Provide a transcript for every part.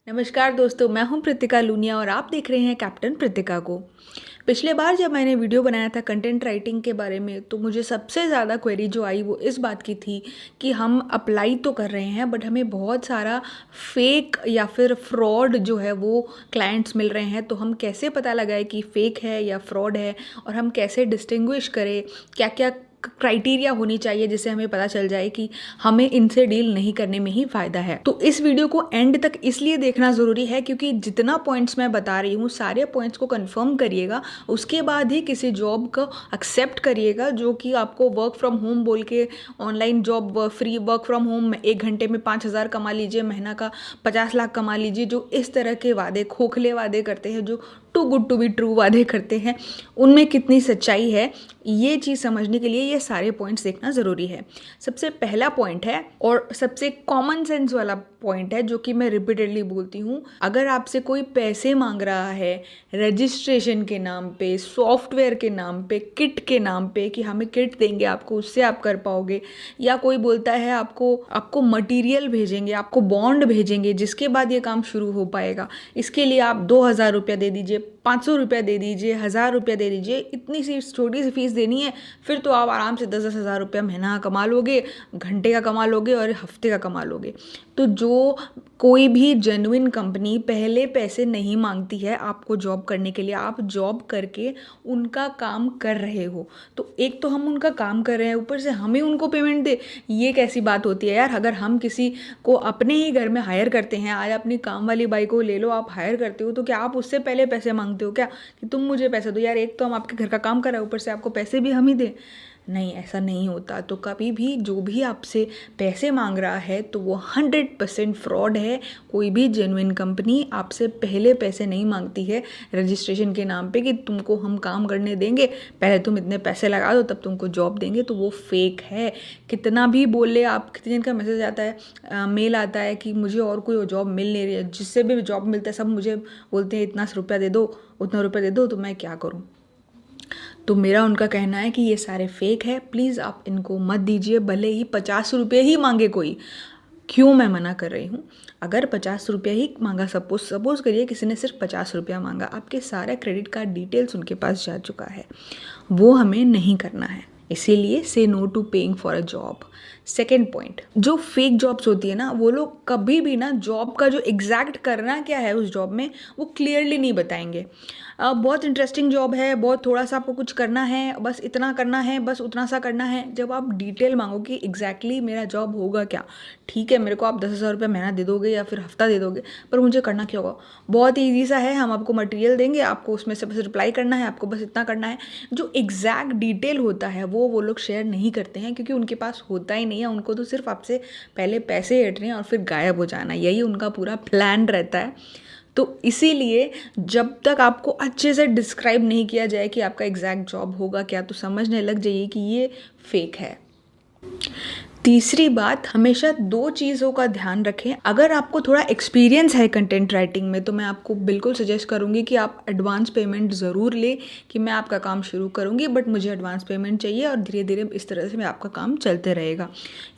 नमस्कार दोस्तों, मैं हूं प्रीतिका लूनिया और आप देख रहे हैं कैप्टन प्रीतिका को। पिछले बार जब मैंने वीडियो बनाया था कंटेंट राइटिंग के बारे में, तो मुझे सबसे ज़्यादा क्वेरी जो आई वो इस बात की थी कि हम अप्लाई तो कर रहे हैं बट हमें बहुत सारा फेक या फिर फ्रॉड जो है वो क्लाइंट्स मिल रहे हैं। तो हम कैसे पता लगाए कि फ़ेक है या फ्रॉड है, और हम कैसे डिस्टिंग्विश करें, क्या क्या क्राइटेरिया होनी चाहिए जिससे हमें पता चल जाए कि हमें इनसे डील नहीं करने में ही फ़ायदा है। तो इस वीडियो को एंड तक इसलिए देखना ज़रूरी है क्योंकि जितना पॉइंट्स मैं बता रही हूँ सारे पॉइंट्स को कंफर्म करिएगा, उसके बाद ही किसी जॉब को एक्सेप्ट करिएगा जो कि आपको वर्क फ्रॉम होम बोल के online job, free work from home, 1 घंटे में 5,000 कमा लीजिए, महीना का 50 लाख कमा लीजिए, जो इस तरह के वादे, खोखले वादे करते हैं, जो too good to be true वादे करते हैं, उनमें कितनी सच्चाई है, ये चीज़ समझने के लिए ये सारे पॉइंट्स देखना ज़रूरी है। सबसे पहला पॉइंट है और सबसे कॉमन सेंस वाला पॉइंट है जो कि मैं रिपीटेडली बोलती हूँ। अगर आपसे कोई पैसे मांग रहा है रजिस्ट्रेशन के नाम पे, सॉफ्टवेयर के नाम पे, किट के नाम पे कि हमें किट देंगे आपको, उससे आप कर पाओगे, या कोई बोलता है आपको मटेरियल भेजेंगे, आपको बॉन्ड भेजेंगे जिसके बाद ये काम शुरू हो पाएगा, इसके लिए आप 2,000 रुपया दे दीजिए, 500 रुपया दे दीजिए, 1,000 रुपया दे दीजिए, इतनी सी छोटी सी फीस देनी है, फिर तो आप आराम से 10-10 हज़ार रुपया महीना कमा लोगे, घंटे का कमा लोगे और हफ्ते का कमा लोगे। तो जो कोई भी जेन्युइन कंपनी पहले पैसे नहीं मांगती है आपको जॉब करने के लिए, आप जॉब करके उनका काम कर रहे हो, तो एक तो हम उनका काम कर रहे हैं, ऊपर से हमें उनको पेमेंट दे, ये कैसी बात होती है यार। अगर हम किसी को अपने ही घर में हायर करते हैं, आज अपनी काम वाली बाई को ले लो, आप हायर करते हो, तो क्या आप उससे पहले पैसे मांगते हो क्या कि तुम मुझे पैसे दो यार? एक तो हम आपके घर का काम कर रहे हैं, ऊपर से आपको पैसे भी हम ही दें? नहीं, ऐसा नहीं होता। तो कभी भी जो भी आपसे पैसे मांग रहा है तो वो 100% फ्रॉड है। कोई भी जेन्युइन कंपनी आपसे पहले पैसे नहीं मांगती है रजिस्ट्रेशन के नाम पे कि तुमको हम काम करने देंगे, पहले तुम इतने पैसे लगा दो तब तुमको जॉब देंगे, तो वो फेक है। कितना भी बोले आप, कितने दिन का मैसेज आता है, मेल आता है कि मुझे और कोई जॉब मिल नहीं रही है, जिससे भी जॉब मिलता है सब मुझे बोलते हैं इतना रुपया दे दो, उतना रुपया दे दो, तो मैं क्या करूँ? तो मेरा उनका कहना है कि ये सारे फेक है, प्लीज़ आप इनको मत दीजिए, भले ही 50 रुपये ही मांगे कोई। क्यों मैं मना कर रही हूँ? अगर 50 रुपया ही मांगा, सपोज करिए किसी ने सिर्फ 50 रुपया मांगा, आपके सारा क्रेडिट कार्ड डिटेल्स उनके पास जा चुका है, वो हमें नहीं करना है। इसीलिए say no to paying for a job. Second point, जो फेक जॉब्स होती है ना, वो लोग कभी भी ना जॉब का जो एग्जैक्ट करना क्या है उस जॉब में वो क्लियरली नहीं बताएंगे। बहुत इंटरेस्टिंग जॉब है, बहुत थोड़ा सा आपको कुछ करना है, बस इतना करना है, बस उतना सा करना है। जब आप डिटेल मांगो कि एग्जैक्टली मेरा जॉब होगा क्या, ठीक है मेरे को आप 10,000 रुपये महीना दे दोगे या फिर हफ्ता दे दोगे, पर मुझे करना क्या होगा? बहुत ईजी सा है, हम आपको मटेरियल देंगे, आपको उसमें से बस रिप्लाई करना है, आपको बस इतना करना है। जो एग्जैक्ट डिटेल होता है वो लोग शेयर नहीं करते हैं क्योंकि उनके पास होता ही नहीं है। उनको तो सिर्फ आपसे पहले पैसे हटने हैं और फिर गायब हो जाना, यही उनका पूरा प्लान रहता है। तो इसीलिए जब तक आपको अच्छे से डिस्क्राइब नहीं किया जाए कि आपका एग्जैक्ट जॉब होगा क्या, तो समझने लग जाइए कि ये फेक है। तीसरी बात, हमेशा 2 चीज़ों का ध्यान रखें। अगर आपको थोड़ा एक्सपीरियंस है कंटेंट राइटिंग में, तो मैं आपको बिल्कुल सजेस्ट करूँगी कि आप एडवांस पेमेंट ज़रूर लें कि मैं आपका काम शुरू करूँगी बट मुझे एडवांस पेमेंट चाहिए, और धीरे धीरे इस तरह से मैं आपका काम चलते रहेगा।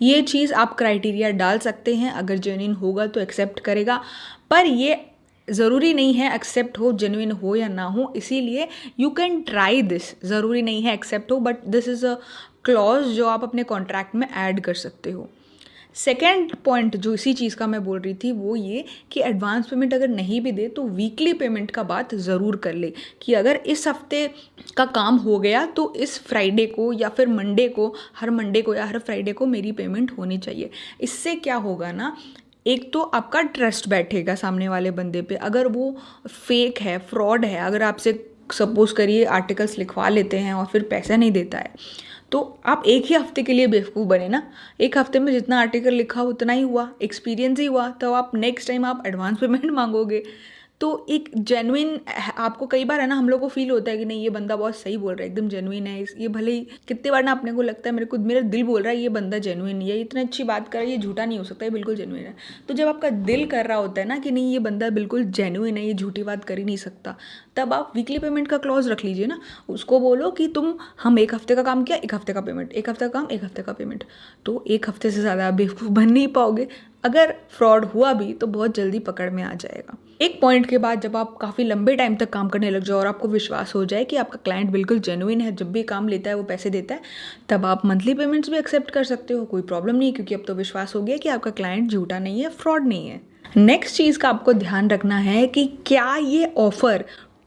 ये चीज़ आप क्राइटेरिया डाल सकते हैं, अगर जेन्युइन होगा तो एक्सेप्ट करेगा, पर ये ज़रूरी नहीं है एक्सेप्ट हो, जेन्युइन हो या ना हो। इसीलिए यू कैन ट्राई दिस, ज़रूरी नहीं है एक्सेप्ट हो, but this is a clause जो आप अपने कॉन्ट्रैक्ट में ऐड कर सकते हो। सेकेंड पॉइंट जो इसी चीज़ का मैं बोल रही थी वो ये कि एडवांस पेमेंट अगर नहीं भी दे तो वीकली पेमेंट का बात ज़रूर कर ले कि अगर इस हफ्ते का काम हो गया तो इस फ्राइडे को या फिर मंडे को, हर मंडे को या हर फ्राइडे को मेरी पेमेंट होनी चाहिए। इससे क्या होगा ना, एक तो आपका ट्रस्ट बैठेगा सामने वाले बंदे पे। अगर वो फेक है, फ्रॉड है, अगर आपसे सपोज करिए आर्टिकल्स लिखवा लेते हैं और फिर पैसा नहीं देता है, तो आप एक ही हफ्ते के लिए बेवकूफ़ बने ना। एक हफ्ते में जितना आर्टिकल लिखा उतना ही हुआ, एक्सपीरियंस ही हुआ, तो आप नेक्स्ट टाइम आप एडवांस पेमेंट मांगोगे। तो एक जेन्युइन, आपको कई बार है ना, हम लोग को फील होता है कि नहीं ये बंदा बहुत सही बोल रहा है, एकदम जेन्युइन है, ये भले ही कितने बार ना अपने को लगता है, मेरा दिल बोल रहा है ये बंदा जेन्युइन है, ये इतनी अच्छी बात कर रहा है, ये झूठा नहीं हो सकता, ये बिल्कुल जेन्युइन है। तो जब आपका दिल कर रहा होता है ना कि नहीं ये बंदा बिल्कुल जेन्युइन है, ये झूठी बात कर ही नहीं सकता, तब आप वीकली पेमेंट का क्लॉज रख लीजिए ना। उसको बोलो कि हम एक हफ्ते का काम किया, एक हफ्ते का पेमेंट, एक हफ्ते का काम, एक हफ्ते का पेमेंट। तो एक हफ्ते से ज़्यादा आप बेवकूफ़ बन नहीं पाओगे। अगर फ्रॉड हुआ भी तो बहुत जल्दी पकड़ में आ जाएगा। एक पॉइंट के बाद जब आप काफ़ी लंबे टाइम तक काम करने लग जाओ और आपको विश्वास हो जाए कि आपका क्लाइंट बिल्कुल जेन्युइन है, जब भी काम लेता है वो पैसे देता है, तब आप मंथली पेमेंट्स भी एक्सेप्ट कर सकते हो, कोई प्रॉब्लम नहीं है, क्योंकि अब तो विश्वास हो गया कि आपका क्लाइंट झूठा नहीं है, फ्रॉड नहीं है। नेक्स्ट चीज़ का आपको ध्यान रखना है कि क्या ये offer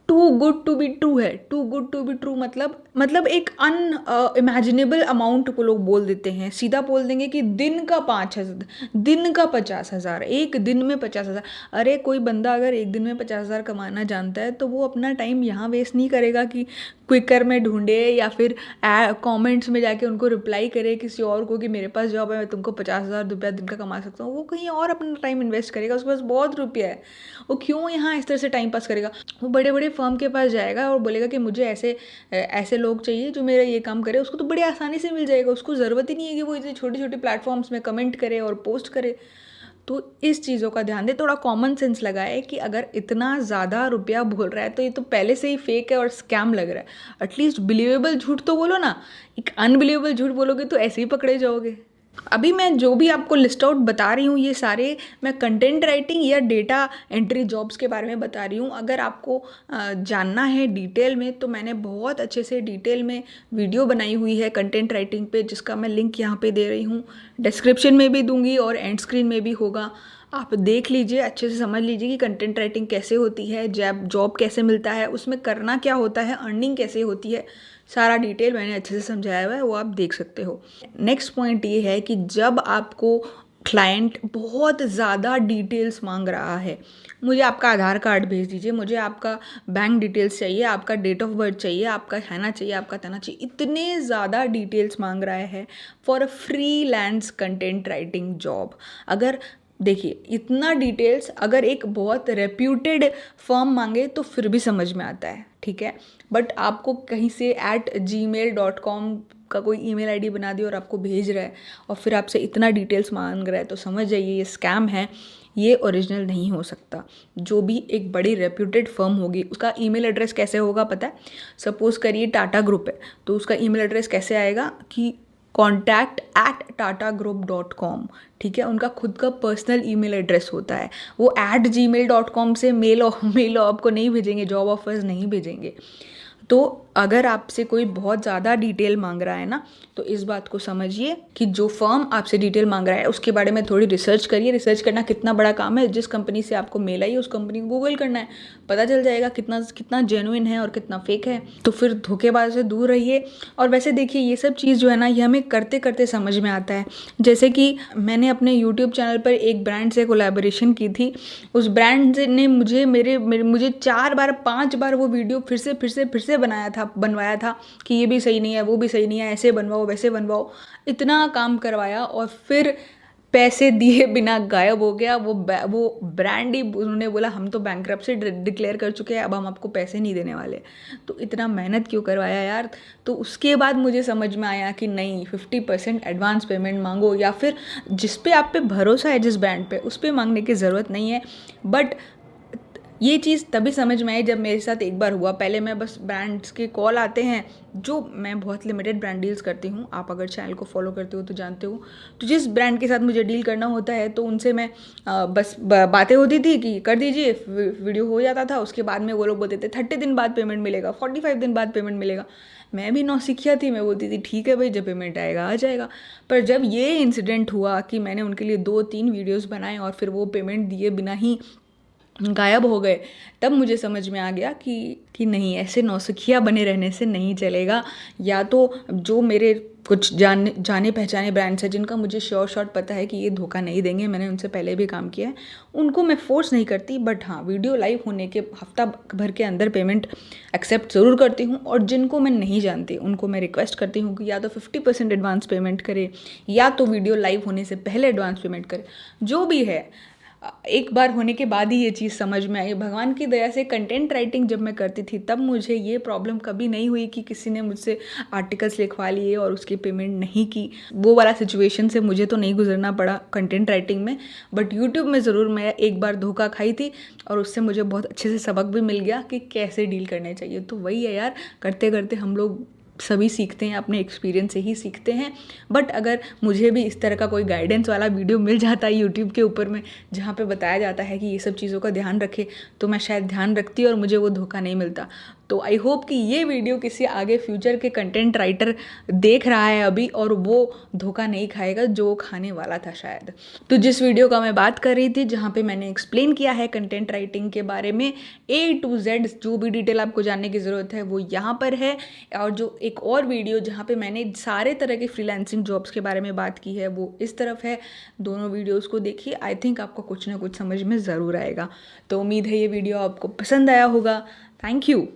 too good to be true है। Too good to be true मतलब एक इमेजिनेबल अमाउंट को लोग बोल देते हैं, सीधा बोल देंगे कि दिन का 5,000, दिन का 50,000, एक दिन में 50,000। अरे कोई बंदा अगर एक दिन में 50,000 कमाना जानता है तो वो अपना टाइम यहाँ वेस्ट नहीं करेगा कि क्विकर में ढूंढे या फिर कमेंट्स में जाके उनको रिप्लाई करे किसी और को कि मेरे पास जॉब है, मैं तुमको 50,000 रुपया दिन का कमा सकता हूँ। वो कहीं और अपना टाइम इन्वेस्ट करेगा, उसके पास बहुत रुपया है, वो क्यों यहाँ इस तरह से टाइम पास करेगा। वो बड़े बड़े फर्म के पास जाएगा और बोलेगा कि मुझे ऐसे लोग चाहिए जो मेरा ये काम करे, उसको तो बड़ी आसानी से मिल जाएगा। उसको ज़रूरत ही नहीं है कि वो इतने छोटे छोटे प्लेटफॉर्म्स में कमेंट करे और पोस्ट करे। तो इस चीज़ों का ध्यान दे, थोड़ा कॉमन सेंस लगाए कि अगर इतना ज़्यादा रुपया बोल रहा है तो ये तो पहले से ही फेक है और स्कैम लग रहा है। एटलीस्ट बिलीवेबल झूठ तो बोलो ना, एक अनबिलीवेबल झूठ बोलोगे तो ऐसे ही पकड़े जाओगे। अभी मैं जो भी आपको लिस्ट आउट बता रही हूँ ये सारे मैं कंटेंट राइटिंग या डेटा एंट्री जॉब्स के बारे में बता रही हूँ। अगर आपको जानना है डिटेल में तो मैंने बहुत अच्छे से डिटेल में वीडियो बनाई हुई है कंटेंट राइटिंग पे, जिसका मैं लिंक यहाँ पे दे रही हूँ, डिस्क्रिप्शन में भी दूंगी और एंड स्क्रीन में भी होगा। आप देख लीजिए, अच्छे से समझ लीजिए कि कंटेंट राइटिंग कैसे होती है, जॉब कैसे मिलता है, उसमें करना क्या होता है, अर्निंग कैसे होती है, सारा डिटेल मैंने अच्छे से समझाया हुआ है, वो आप देख सकते हो। नेक्स्ट पॉइंट ये है कि जब आपको क्लाइंट बहुत ज़्यादा डिटेल्स मांग रहा है, मुझे आपका आधार कार्ड भेज दीजिए, मुझे आपका बैंक डिटेल्स चाहिए, आपका डेट ऑफ बर्थ चाहिए, आपका हैना चाहिए, आपका तना चाहिए, इतने ज़्यादा डिटेल्स मांग रहा है for a freelance content writing job. अगर देखिए इतना डिटेल्स अगर एक बहुत रेप्यूटेड फर्म मांगे तो फिर भी समझ में आता है, ठीक है, बट आपको कहीं से @gmail.com का कोई ईमेल आईडी बना दी और आपको भेज रहा है और फिर आपसे इतना डिटेल्स मांग रहा है, तो समझ जाइए ये स्कैम है, ये ओरिजिनल नहीं हो सकता। जो भी एक बड़ी रेप्यूटेड फर्म होगी उसका ईमेल एड्रेस कैसे होगा पता है? सपोज करिए टाटा ग्रुप है तो उसका ईमेल एड्रेस कैसे आएगा कि contact@tatagroup.com, ठीक है, उनका खुद का पर्सनल ईमेल एड्रेस होता है। वो @gmail.com से मेल आपको नहीं भेजेंगे, जॉब ऑफर्स नहीं भेजेंगे। तो अगर आपसे कोई बहुत ज़्यादा डिटेल मांग रहा है ना, तो इस बात को समझिए कि जो फर्म आपसे डिटेल मांग रहा है उसके बारे में थोड़ी रिसर्च करिए। रिसर्च करना कितना बड़ा काम है, जिस कंपनी से आपको मेल आई उस कंपनी को गूगल करना है, पता चल जाएगा कितना जेन्युइन है और कितना फेक है। तो फिर धोखेबाज से दूर रहिए। और वैसे देखिए ये सब चीज़ जो है ना, ये हमें करते करते समझ में आता है। जैसे कि मैंने अपने यूट्यूब चैनल पर एक ब्रांड से कोलैबोरेशन की थी, उस ब्रांड ने मुझे 4 बार 5 बार वो वीडियो फिर से बनवाया था कि ये भी सही नहीं है, वो भी सही नहीं है, ऐसे बनवाओ वैसे बनवाओ, इतना काम करवाया और फिर पैसे दिए बिना गायब हो गया वो ब्रांड ही। उन्होंने बोला हम तो बैंकरप्सी डिक्लेयर कर चुके हैं, अब हम आपको पैसे नहीं देने वाले। तो इतना मेहनत क्यों करवाया यार। तो उसके बाद मुझे समझ में आया कि नहीं, 50% एडवांस पेमेंट मांगो, या फिर जिस पे आप पे भरोसा है, जिस ब्रांड पे, उस पे मांगने की ज़रूरत नहीं है। बट ये चीज़ तभी समझ में आई जब मेरे साथ एक बार हुआ। पहले मैं बस ब्रांड्स के कॉल आते हैं, जो मैं बहुत लिमिटेड ब्रांड डील्स करती हूँ, आप अगर चैनल को फॉलो करते हो तो जानते हो। तो जिस ब्रांड के साथ मुझे डील करना होता है तो उनसे मैं बस बातें होती थी कि कर दीजिए, वीडियो हो जाता था। उसके बाद में वो लोग बोलते थे 30 दिन बाद पेमेंट मिलेगा, 45 दिन बाद पेमेंट मिलेगा। मैं भी नौसिखिया थी, मैं बोलती थी ठीक है भाई, जब पेमेंट आएगा आ जाएगा। पर जब ये इंसिडेंट हुआ कि मैंने उनके लिए 2-3 वीडियोज़ बनाए और फिर वो पेमेंट दिए बिना ही गायब हो गए, तब मुझे समझ में आ गया कि नहीं, ऐसे नौसिखिया बने रहने से नहीं चलेगा। या तो जो मेरे कुछ जाने पहचाने ब्रांड्स हैं जिनका मुझे श्योर शॉट पता है कि ये धोखा नहीं देंगे, मैंने उनसे पहले भी काम किया है, उनको मैं फोर्स नहीं करती। बट हाँ, वीडियो लाइव होने के हफ्ता भर के अंदर पेमेंट एक्सेप्ट ज़रूर करती हूँ। और जिनको मैं नहीं जानती उनको मैं रिक्वेस्ट करती हूँ कि या तो 50% एडवांस पेमेंट करे, या तो वीडियो लाइव होने से पहले एडवांस पेमेंट करे। जो भी है, एक बार होने के बाद ही ये चीज़ समझ में आई। भगवान की दया से कंटेंट राइटिंग जब मैं करती थी तब मुझे ये प्रॉब्लम कभी नहीं हुई कि किसी ने मुझसे आर्टिकल्स लिखवा लिए और उसकी पेमेंट नहीं की। वो वाला सिचुएशन से मुझे तो नहीं गुजरना पड़ा कंटेंट राइटिंग में। बट यूट्यूब में ज़रूर मैं एक बार धोखा खाई थी और उससे मुझे बहुत अच्छे से सबक भी मिल गया कि कैसे डील करने चाहिए। तो वही है यार, करते करते हम लोग सभी सीखते हैं, अपने एक्सपीरियंस से ही सीखते हैं। बट अगर मुझे भी इस तरह का कोई गाइडेंस वाला वीडियो मिल जाता है यूट्यूब के ऊपर में, जहाँ पे बताया जाता है कि ये सब चीज़ों का ध्यान रखे, तो मैं शायद ध्यान रखती और मुझे वो धोखा नहीं मिलता। तो आई होप कि ये वीडियो किसी आगे फ्यूचर के कंटेंट राइटर देख रहा है अभी और वो धोखा नहीं खाएगा जो वो खाने वाला था शायद। तो जिस वीडियो का मैं बात कर रही थी, जहाँ पे मैंने एक्सप्लेन किया है कंटेंट राइटिंग के बारे में A to Z, जो भी डिटेल आपको जानने की ज़रूरत है वो यहाँ पर है। और जो एक और वीडियो जहाँ पे मैंने सारे तरह के फ्रीलांसिंग जॉब्स के बारे में बात की है वो इस तरफ है। दोनों वीडियोज़ को देखिए, आई थिंक आपको कुछ ना कुछ समझ में ज़रूर आएगा। तो उम्मीद है ये वीडियो आपको पसंद आया होगा। Thank you.